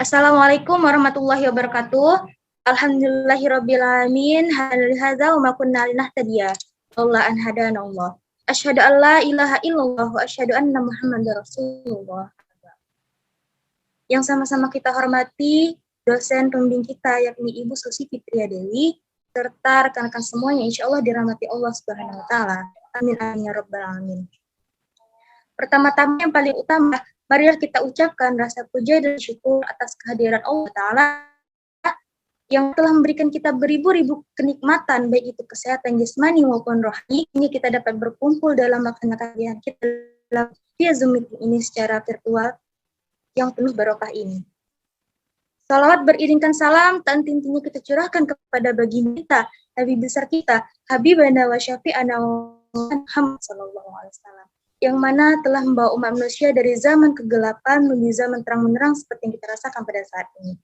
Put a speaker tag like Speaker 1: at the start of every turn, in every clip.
Speaker 1: Assalamualaikum warahmatullahi wabarakatuh. Alhamdulillahirabbil alamin. Hadza wa ma kunna linahtadiya laula an hadanallah. Asyhadu an la ilaha illallah wa asyhadu anna Muhammadar Rasulullah. Yang sama-sama kita hormati dosen pembimbing kita yakni Ibu Susi Fitria Dewi serta rekan-rekan semuanya insyaallah dirahmati Allah Subhanahu wa taala. Amin amin ya rabbal alamin. Pertama-tama yang paling utama, marilah kita ucapkan rasa puja dan syukur atas kehadiran Allah Ta'ala yang telah memberikan kita beribu-ribu kenikmatan, baik itu kesehatan jasmani maupun rohani, hingga kita dapat berkumpul dalam melaksanakan kita dalam via Zoom meeting ini secara virtual yang penuh barokah ini. Salawat beriringkan salam, tak henti-hentinya kita curahkan kepada baginda kita, Habib besar kita, Habibana wa Syafi'ana Muhammad sallallahu alaihi wasallam, yang mana telah membawa umat manusia dari zaman kegelapan menuju zaman terang benderang seperti yang kita rasakan pada saat ini.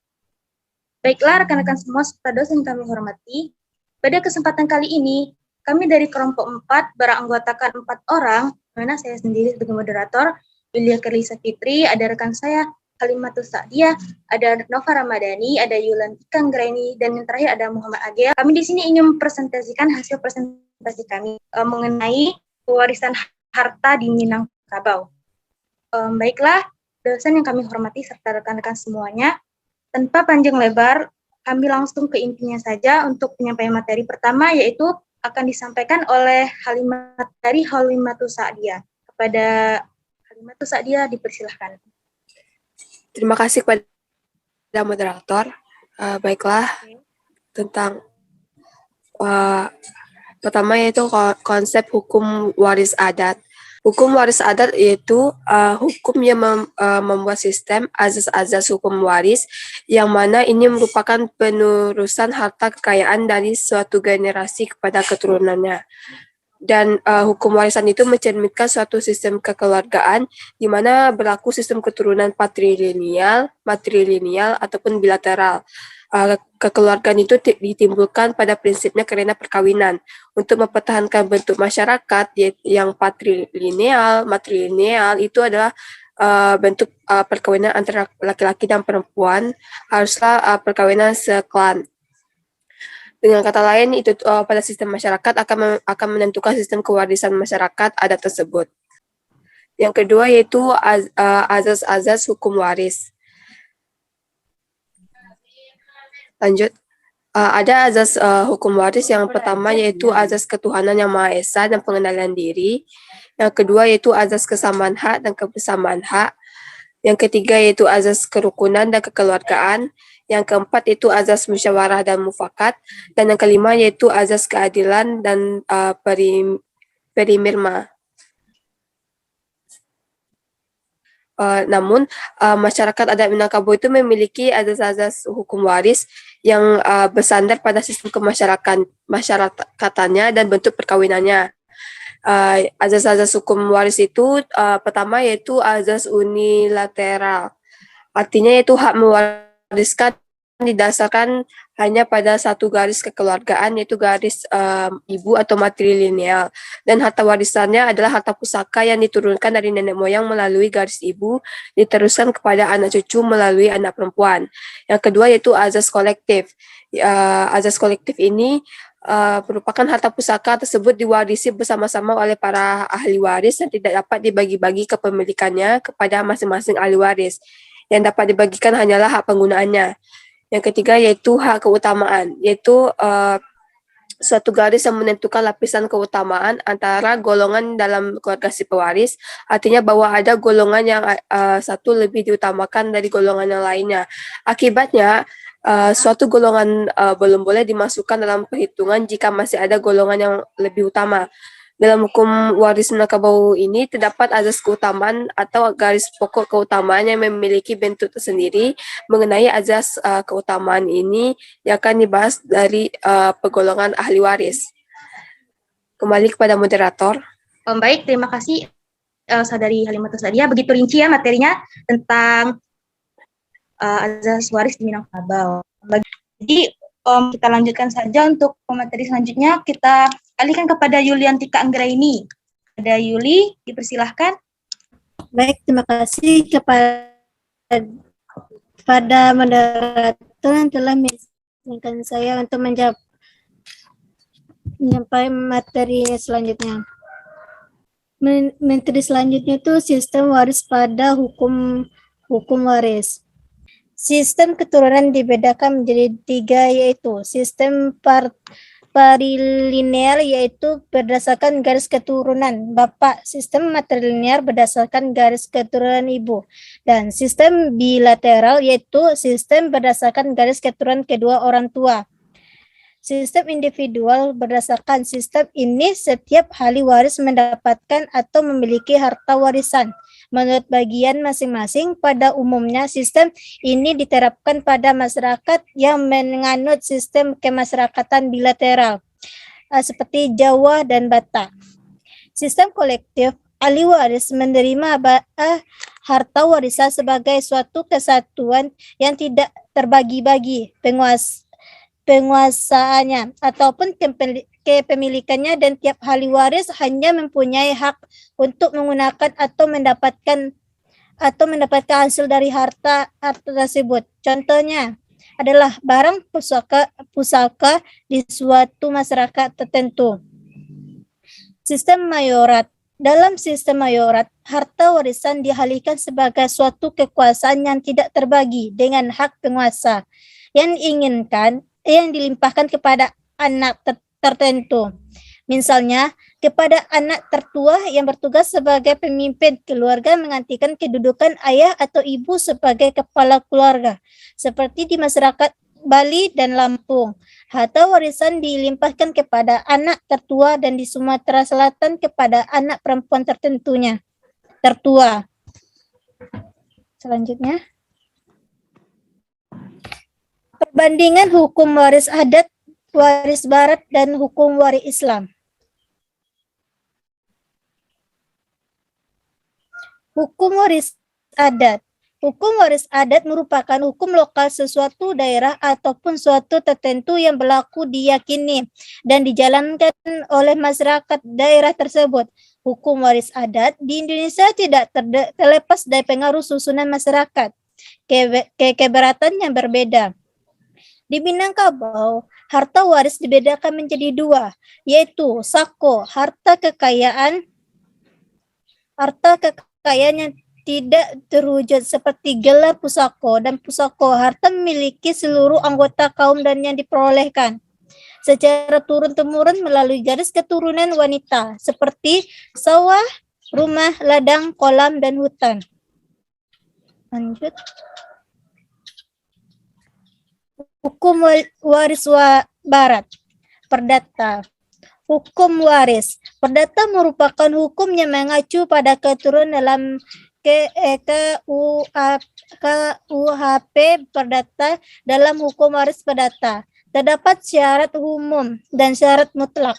Speaker 1: Baiklah rekan-rekan semua serta dosen kami hormati, pada kesempatan kali ini kami dari kelompok 4 beranggotakan 4 orang, mana saya sendiri sebagai moderator, Yulia Kerlisa Fitri, ada rekan saya Halimatus Sa'diyah, ada Nova Ramadhani, ada Yulantika Anggraini, dan yang terakhir ada Muhammad Agil. Kami di sini ingin mempresentasikan hasil presentasi kami mengenai pewarisan harta di Minangkabau. Baiklah, dosen yang kami hormati serta rekan-rekan semuanya, tanpa panjang lebar, kami langsung ke intinya saja untuk penyampaian materi pertama, yaitu akan disampaikan oleh Halimatus Sa'diyah. Kepada Halimatus Sa'diyah, dipersilahkan.
Speaker 2: Terima kasih kepada moderator. Baiklah, tentang pertama yaitu konsep hukum waris adat. Hukum waris adat yaitu hukum yang membuat sistem azas-azas hukum waris yang mana ini merupakan penerusan harta kekayaan dari suatu generasi kepada keturunannya. Dan hukum warisan itu mencerminkan suatu sistem kekeluargaan di mana berlaku sistem keturunan patrilineal, matrilineal, ataupun bilateral. Kekeluargaan itu ditimbulkan pada prinsipnya karena perkawinan. Untuk mempertahankan bentuk masyarakat yang patrilineal, matrilineal itu adalah bentuk perkawinan antara laki-laki dan perempuan, haruslah perkawinan seklan. Dengan kata lain, itu pada sistem masyarakat akan menentukan sistem kewarisan masyarakat adat tersebut. Yang kedua yaitu azas-azas hukum waris. Lanjut. Ada azas hukum waris yang pertama yaitu azas ketuhanan yang Maha Esa dan pengenalan diri. Yang kedua yaitu azas kesamaan hak dan kebersamaan hak. Yang ketiga yaitu azas kerukunan dan kekeluargaan. Yang keempat itu azas musyawarah dan mufakat, dan yang kelima yaitu azas keadilan dan perimirma. Namun masyarakat adat Minangkabau itu memiliki azas-azas hukum waris yang bersandar pada sistem kemasyarakatan dan bentuk perkawinannya. Azas-azas hukum waris itu pertama yaitu azas unilateral, artinya yaitu hak mewariskan didasarkan hanya pada satu garis kekeluargaan, yaitu garis ibu atau matrilineal, dan harta warisannya adalah harta pusaka yang diturunkan dari nenek moyang melalui garis ibu diteruskan kepada anak cucu melalui anak perempuan. Yang kedua yaitu azas kolektif. Azas kolektif ini merupakan harta pusaka tersebut diwarisi bersama-sama oleh para ahli waris dan tidak dapat dibagi-bagi kepemilikannya kepada masing-masing ahli waris. Yang dapat dibagikan hanyalah hak penggunaannya. Yang ketiga yaitu hak keutamaan, yaitu suatu garis yang menentukan lapisan keutamaan antara golongan dalam keluarga si pewaris, artinya bahwa ada golongan yang satu lebih diutamakan dari golongan yang lainnya. Akibatnya, suatu golongan belum boleh dimasukkan dalam perhitungan jika masih ada golongan yang lebih utama. Dalam hukum waris Minangkabau ini terdapat azas keutamaan atau garis pokok keutamaan yang memiliki bentuk tersendiri. Mengenai azas keutamaan ini yang akan dibahas dari pegolongan ahli waris. Kembali kepada moderator.
Speaker 1: Baik, terima kasih Saudari Halimatus Sa'diyah. Begitu rinci ya materinya tentang azas waris di Minangkabau. Jadi kita lanjutkan saja untuk materi selanjutnya. Kita alihkan kepada Yuliantika Anggraini. Ada Yuli, dipersilahkan.
Speaker 3: Baik, terima kasih kepada pada moderator yang telah mengizinkan saya untuk menyampaikan materi selanjutnya. Materi selanjutnya itu sistem waris pada hukum waris. Sistem keturunan dibedakan menjadi 3, yaitu sistem parilineal, yaitu berdasarkan garis keturunan bapak, sistem matrilinear berdasarkan garis keturunan ibu, dan sistem bilateral, yaitu sistem berdasarkan garis keturunan kedua orang tua. Sistem individual berdasarkan sistem ini setiap ahli waris mendapatkan atau memiliki harta warisan menurut bagian masing-masing. Pada umumnya sistem ini diterapkan pada masyarakat yang menganut sistem kemasyarakatan bilateral seperti Jawa dan Batak. Sistem kolektif, ahli waris menerima harta warisan sebagai suatu kesatuan yang tidak terbagi-bagi penguasaannya ataupun kepemilikannya, dan tiap ahli waris hanya mempunyai hak untuk menggunakan atau mendapatkan hasil dari harta tersebut. Contohnya adalah barang pusaka di suatu masyarakat tertentu. Sistem mayorat. Dalam sistem mayorat, harta warisan dialihkan sebagai suatu kekuasaan yang tidak terbagi dengan hak penguasa yang dilimpahkan kepada anak tertentu. Misalnya, kepada anak tertua yang bertugas sebagai pemimpin keluarga menggantikan kedudukan ayah atau ibu sebagai kepala keluarga, seperti di masyarakat Bali dan Lampung. Harta warisan dilimpahkan kepada anak tertua, dan di Sumatera Selatan kepada anak perempuan tertua. Selanjutnya, perbandingan hukum waris adat, waris barat, dan hukum waris Islam. Hukum waris adat. Hukum waris adat merupakan hukum lokal sesuatu daerah ataupun suatu tertentu yang berlaku, diyakini, dan dijalankan oleh masyarakat daerah tersebut. Hukum waris adat di Indonesia tidak terlepas dari pengaruh susunan masyarakat, keberatan yang berbeda. Di Minangkabau, harta waris dibedakan menjadi 2, yaitu sako, harta kekayaan yang tidak terwujud seperti gelar pusako, dan pusako, harta memiliki seluruh anggota kaum dan yang diperolehkan secara turun-temurun melalui garis keturunan wanita, seperti sawah, rumah, ladang, kolam, dan hutan. Lanjut. Hukum waris barat. Perdata. Hukum waris. Perdata merupakan hukum yang mengacu pada keturunan dalam KUHP Perdata. Dalam hukum waris perdata terdapat syarat umum dan syarat mutlak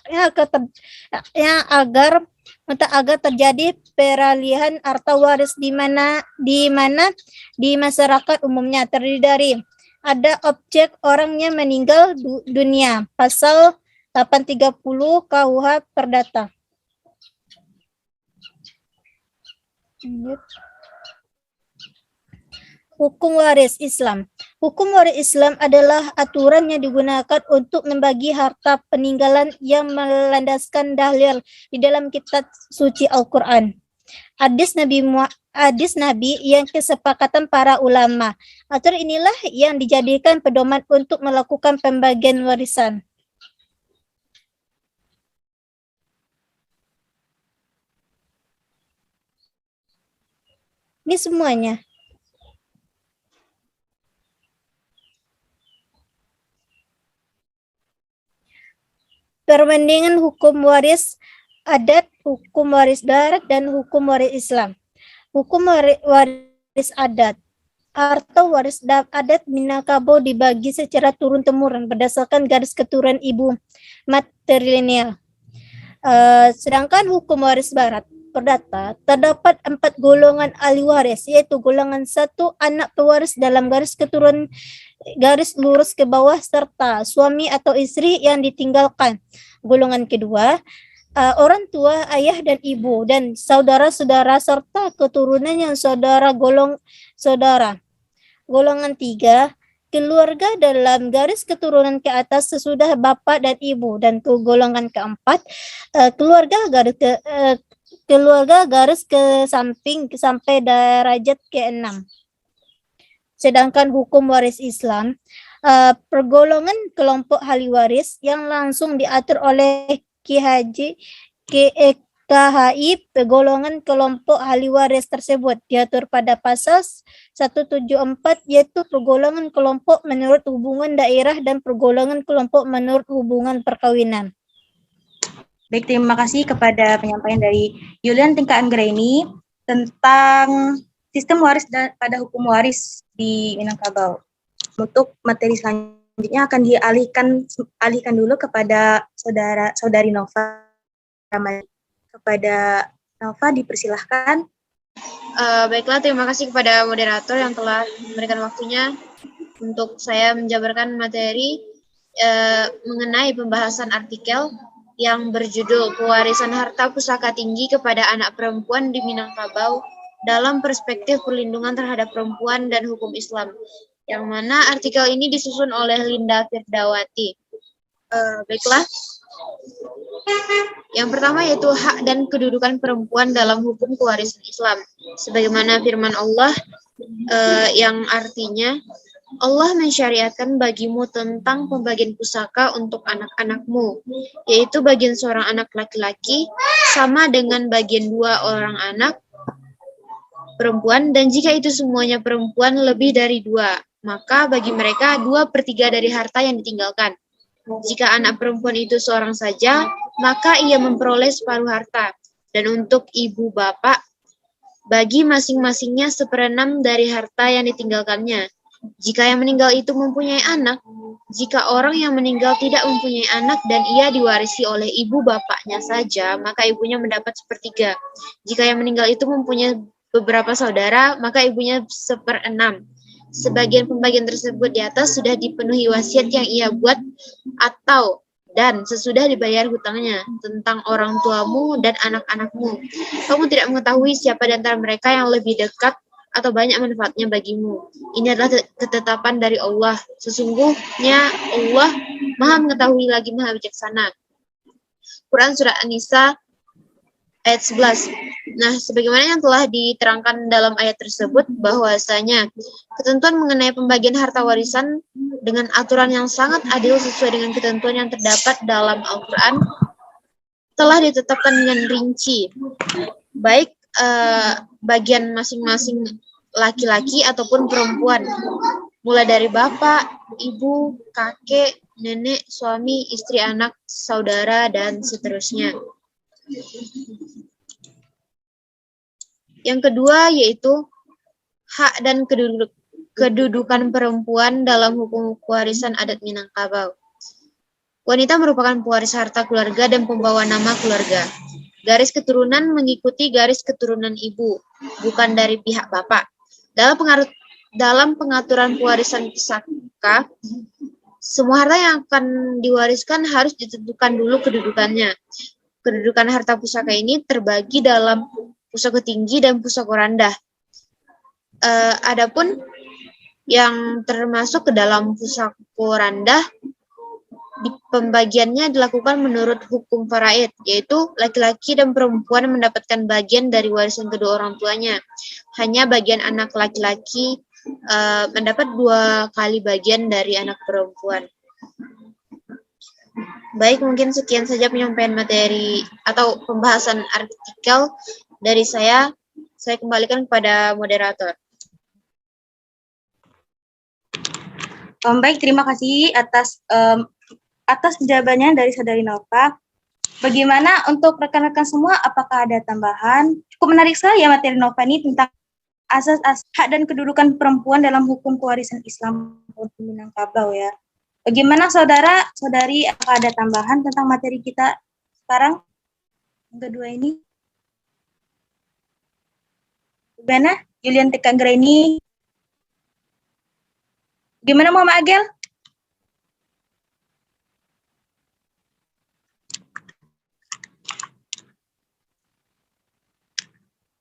Speaker 3: agar terjadi peralihan harta waris di mana di masyarakat umumnya terdiri dari ada objek orangnya meninggal dunia, pasal 830 KUH Perdata. Hukum waris Islam. Hukum waris Islam adalah aturan yang digunakan untuk membagi harta peninggalan yang melandaskan dalil di dalam kitab suci Al-Quran. Hadis Nabi yang kesepakatan para ulama. Aturan inilah yang dijadikan pedoman untuk melakukan pembagian warisan. Ini semuanya. Perbandingan hukum waris adat, hukum waris barat, dan hukum waris Islam. Hukum waris adat. Harta waris adat Minangkabau dibagi secara turun-temurun berdasarkan garis keturunan ibu matrilineal. Sedangkan hukum waris barat perdata terdapat 4 golongan ahli waris, yaitu golongan 1 anak pewaris dalam garis keturunan garis lurus ke bawah serta suami atau istri yang ditinggalkan. Golongan kedua, orang tua, ayah dan ibu, dan saudara-saudara serta keturunan yang saudara golong saudara. Golongan 3, keluarga dalam garis keturunan ke atas sesudah bapak dan ibu. Dan golongan keempat, keluarga garis ke samping sampai derajat ke-6. Sedangkan hukum waris Islam, pergolongan kelompok ahli waris yang langsung diatur oleh KHI, pergolongan kelompok ahli waris tersebut diatur pada pasal 174, yaitu pergolongan kelompok menurut hubungan daerah dan pergolongan kelompok menurut hubungan perkawinan.
Speaker 1: Baik, terima kasih kepada penyampaian dari Yulian Tingka Anggraini tentang sistem waris pada hukum waris di Minangkabau. Untuk materi selanjutnya akan dialihkan dulu kepada saudari Nova. Kepada Nova dipersilahkan.
Speaker 4: Baiklah, terima kasih kepada moderator yang telah memberikan waktunya untuk saya menjabarkan materi mengenai pembahasan artikel yang berjudul Pewarisan Harta Pusaka Tinggi kepada Anak Perempuan di Minangkabau dalam perspektif perlindungan terhadap perempuan dan hukum Islam, yang mana artikel ini disusun oleh Linda Firdawati. Baiklah, yang pertama yaitu hak dan kedudukan perempuan dalam hukum kewarisan Islam, sebagaimana firman Allah yang artinya Allah mensyariatkan bagimu tentang pembagian pusaka untuk anak-anakmu, yaitu bagian seorang anak laki-laki sama dengan bagian 2 orang anak perempuan, dan jika itu semuanya perempuan lebih dari 2, maka bagi mereka 2/3 dari harta yang ditinggalkan. Jika anak perempuan itu seorang saja, maka ia memperoleh separuh harta, dan untuk ibu bapak, bagi masing-masingnya 1/6 dari harta yang ditinggalkannya. Jika yang meninggal itu mempunyai anak, jika orang yang meninggal tidak mempunyai anak dan ia diwarisi oleh ibu bapaknya saja, maka ibunya mendapat 1/3. Jika yang meninggal itu mempunyai beberapa saudara, maka ibunya 1/6. Sebagian pembagian tersebut di atas sudah dipenuhi wasiat yang ia buat dan sesudah dibayar hutangnya tentang orang tuamu dan anak-anakmu. Kamu tidak mengetahui siapa di antara mereka yang lebih dekat atau banyak manfaatnya bagimu. Ini adalah ketetapan dari Allah. Sesungguhnya Allah Maha mengetahui lagi Maha bijaksana. Quran Surah An-Nisa ayat 11. Nah, sebagaimana yang telah diterangkan dalam ayat tersebut, bahwasanya ketentuan mengenai pembagian harta warisan dengan aturan yang sangat adil sesuai dengan ketentuan yang terdapat dalam Al-Quran telah ditetapkan dengan rinci, baik bagian masing-masing laki-laki ataupun perempuan, mulai dari bapak, ibu, kakek, nenek, suami, istri, anak, saudara, dan seterusnya. Yang kedua yaitu hak dan kedudukan perempuan dalam hukum pewarisan adat Minangkabau. Wanita merupakan pewaris harta keluarga dan pembawa nama keluarga. Garis keturunan mengikuti garis keturunan ibu, bukan dari pihak bapak. Dalam pengaturan pewarisan pusaka, semua harta yang akan diwariskan harus ditentukan dulu kedudukannya. Kedudukan harta pusaka ini terbagi dalam pusaka tinggi dan pusaka rendah. Adapun yang termasuk ke dalam pusaka rendah, pembagiannya dilakukan menurut hukum faraid, yaitu laki-laki dan perempuan mendapatkan bagian dari warisan kedua orang tuanya. Hanya bagian anak laki-laki mendapat 2 kali bagian dari anak perempuan. Baik, mungkin sekian saja penyampaian materi atau pembahasan artikel dari saya. Saya kembalikan kepada moderator.
Speaker 1: Baik, terima kasih atas jawabannya dari saudari Nova. Bagaimana untuk rekan-rekan semua, apakah ada tambahan? Cukup menarik sekali ya materi Nova ini tentang asas hak dan kedudukan perempuan dalam hukum kewarisan Islam untuk Minangkabau ya. Bagaimana saudara-saudari, apakah ada tambahan tentang materi kita sekarang yang kedua ini? Gimana? Yulian Tingka Anggraini. Gimana Muhammad Agel?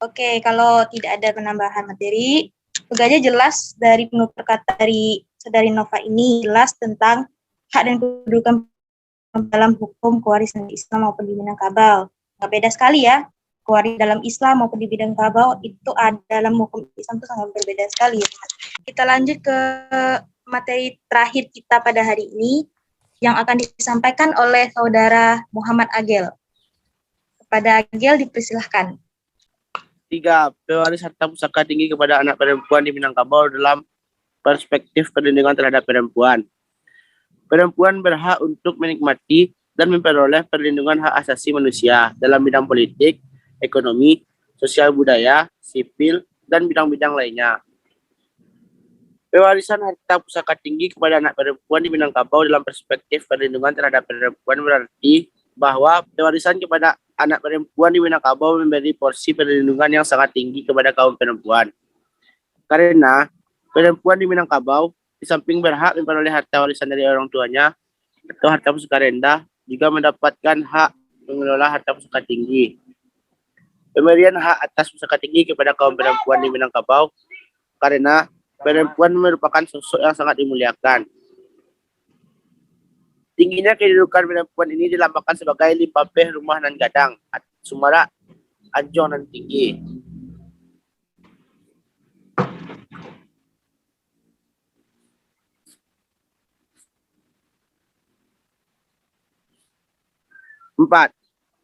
Speaker 1: Oke, kalau tidak ada penambahan materi, Semoga aja jelas dari penutur kata dari Saudari Nova ini jelas tentang hak dan kedudukan dalam hukum kewarisan di Islam maupun di Minangkabau. Nggak beda sekali ya, kewarisan dalam Islam maupun di Minangkabau itu ada dalam hukum Islam itu sangat berbeda sekali. Kita lanjut ke materi terakhir kita pada hari ini yang akan disampaikan oleh Saudara Muhammad Agel. Kepada Agel dipersilahkan.
Speaker 5: 3. Pewaris harta pusaka tinggi kepada anak perempuan di Minangkabau dalam perspektif perlindungan terhadap perempuan. Perempuan berhak untuk menikmati dan memperoleh perlindungan hak asasi manusia dalam bidang politik, ekonomi, sosial budaya, sipil, dan bidang-bidang lainnya. Pewarisan harta pusaka tinggi kepada anak perempuan di Minangkabau dalam perspektif perlindungan terhadap perempuan berarti bahwa pewarisan kepada anak perempuan di Minangkabau memberi porsi perlindungan yang sangat tinggi kepada kaum perempuan. Karena perempuan di Minangkabau di samping berhak memperoleh harta warisan dari orang tuanya atau harta pusaka rendah, juga mendapatkan hak mengelola harta pusaka tinggi. Pemberian hak atas pusaka tinggi kepada kaum perempuan di Minangkabau karena perempuan merupakan sosok yang sangat dimuliakan. Tingginya kedudukan perempuan ini dilambangkan sebagai lipapeh rumah nan gadang, sumara anjong nan tinggi. Empat.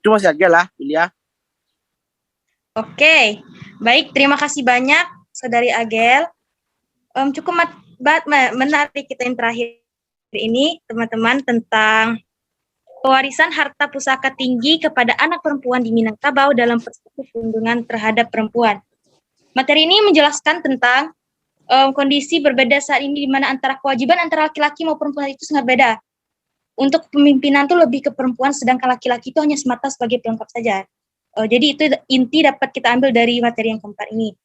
Speaker 5: Itu masih aja lah, Julia.
Speaker 1: Oke, baik. Terima kasih banyak, Saudari Agel. Cukup menarik kita yang terakhir ini, teman-teman, tentang pewarisan harta pusaka tinggi kepada anak perempuan di Minangkabau dalam perspektif perlindungan terhadap perempuan. Materi ini menjelaskan tentang kondisi berbeda saat ini di mana antara kewajiban antara laki-laki maupun perempuan itu sangat beda. Untuk pemimpinan itu lebih ke perempuan, sedangkan laki-laki itu hanya semata sebagai pelengkap saja. Jadi itu inti dapat kita ambil dari materi yang keempat ini.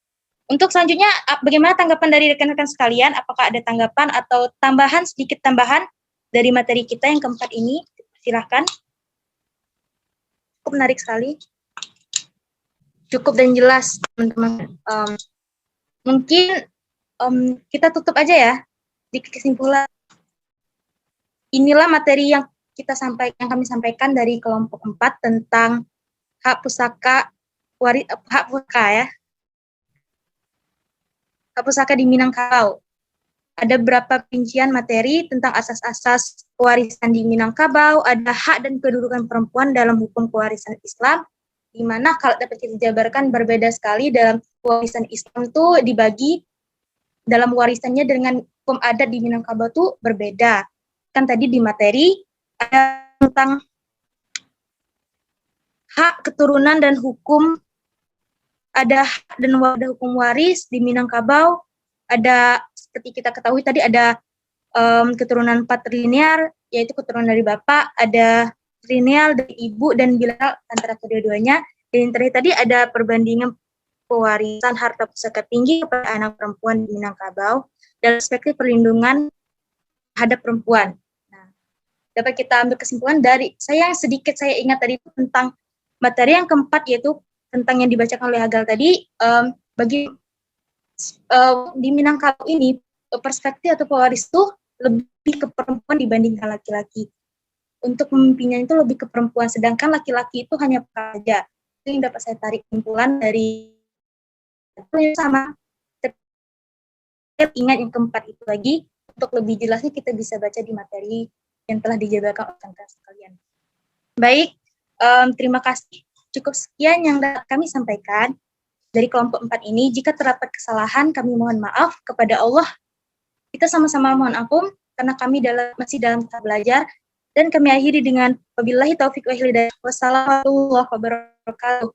Speaker 1: Untuk selanjutnya, bagaimana tanggapan dari rekan-rekan sekalian? Apakah ada tanggapan atau sedikit tambahan dari materi kita yang keempat ini? Silahkan. Cukup menarik sekali. Cukup dan jelas, teman-teman. Mungkin kita tutup aja ya di kesimpulan. Inilah materi yang kami sampaikan dari kelompok 4 tentang hak pusaka ya. Hak pusaka di Minangkabau. Ada beberapa rincian materi tentang asas-asas kewarisan di Minangkabau, ada hak dan kedudukan perempuan dalam hukum kewarisan Islam, di mana kalau dapat kita jabarkan berbeda sekali dalam kewarisan Islam itu dibagi dalam warisannya dengan hukum adat di Minangkabau itu berbeda. Kan tadi di materi ada tentang hak keturunan dan hukum, ada hak dan hukum waris di Minangkabau, ada seperti kita ketahui tadi ada keturunan patrilinear, yaitu keturunan dari bapak, ada trilineal dari ibu dan bilateral antara kedua-duanya, dan yang terakhir tadi ada perbandingan pewarisan harta pusaka tinggi kepada anak perempuan di Minangkabau dalam perspektif perlindungan terhadap perempuan. Nah, dapat kita ambil kesimpulan dari saya ingat tadi itu tentang materi yang keempat, yaitu tentang yang dibacakan oleh Agel tadi, bagi di Minangkabau ini perspektif atau pewaris itu lebih ke perempuan dibandingkan laki-laki. Untuk pemimpinnya itu lebih ke perempuan, sedangkan laki-laki itu hanya pekerja. Itu yang dapat saya tarik kesimpulan dari itu sama. Ingat yang keempat itu lagi, untuk lebih jelasnya kita bisa baca di materi yang telah dijabarkan oleh rekan sekalian. Baik, terima kasih. Cukup sekian yang dapat kami sampaikan dari kelompok 4 ini. Jika terdapat kesalahan, kami mohon maaf kepada Allah. Kita sama-sama mohon ampun karena kami masih dalam tahap belajar. Dan kami akhiri dengan wabillahi taufiq wa hidayah. Wassalamualaikum warahmatullahi wabarakatuh.